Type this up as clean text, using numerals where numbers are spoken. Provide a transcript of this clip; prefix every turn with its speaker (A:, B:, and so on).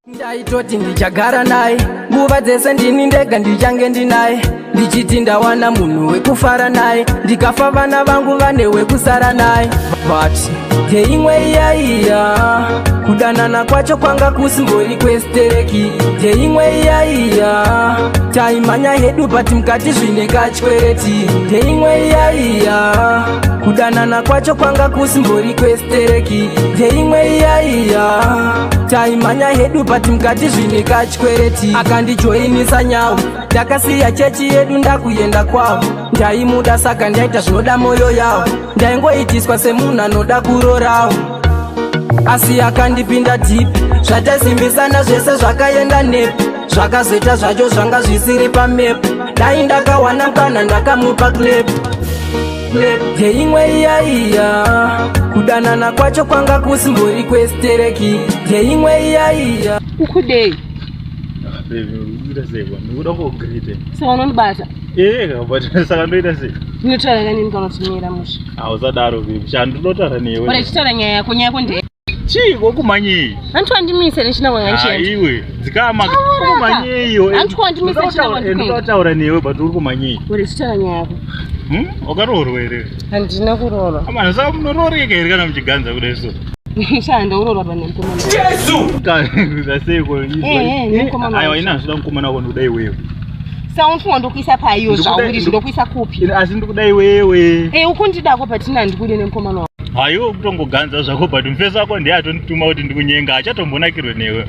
A: Ndaitoti ndichagara naye nguva dzese ndini ndega ndichange ndinaye ndichiti ndawana munhu wekufara naye ndikafa vana vangu vane wekusara naye but teimwe iyaiya kudanana kwacho kwanga kusimbori kwesitereki teimwe iyaiya taimhanya hedu pati mukati zvine kachwereti teimwe iyaiya kudanana kwacho kwanga kusimbori kwesitereki teimwe iyaiya taimhanya hedu pati mukati zvine kachwereti akandijoinisa nyawo ndakasiya chechi yedu ndakuenda kwavo ndaimuda saka ndaita zvinoda mwoyo yavo ndaingoitiswa semunhu anoda kurorawo asi akandipinda dhipi zvataisimbisana zvese zvakaenda nepi zvakazoita zvacho zvanga zvisiri pamepu dai ndakawana mukana ndakamupa klepu teimwe iyaiya kudanana kwacho kwanga kusimbori kwesitereki teimwe iyaiya
B: ukudei
C: ndikuda kugirite
B: saka unondibata
C: saka ndoita sei
B: ndinotaura kanini kana kutimira musha
C: hausadaro vipi chandinotaura newe
B: ore chitaura nyaya yako ndee
C: chiko kumanyei
B: antu andimise nechinangwanga
C: iwe dzikama kumanyeyo
B: antu andimise
C: ndinotaura newe but uri kumanyei
B: ore chitaura nyaya yako
C: wakaroorwa here
B: handina kuroorwa
C: amana saka munorooreka here kana muchiganza kudai so
B: shandaurorwa panemukomana
C: jesu kaseiko aiwa ina zvida mukomana wako ndikuda iwewe
B: saka unofunga ndokuisa paiyo zvauri zvindokuisa kupi
C: asi ndikuda iwewe
B: ukundidako patina ndikude nemukomana wako
C: haiwo kutongoganza zvako but mufeso wako ndiye atondituma kuti ndikunyenga achatombonakirwe newe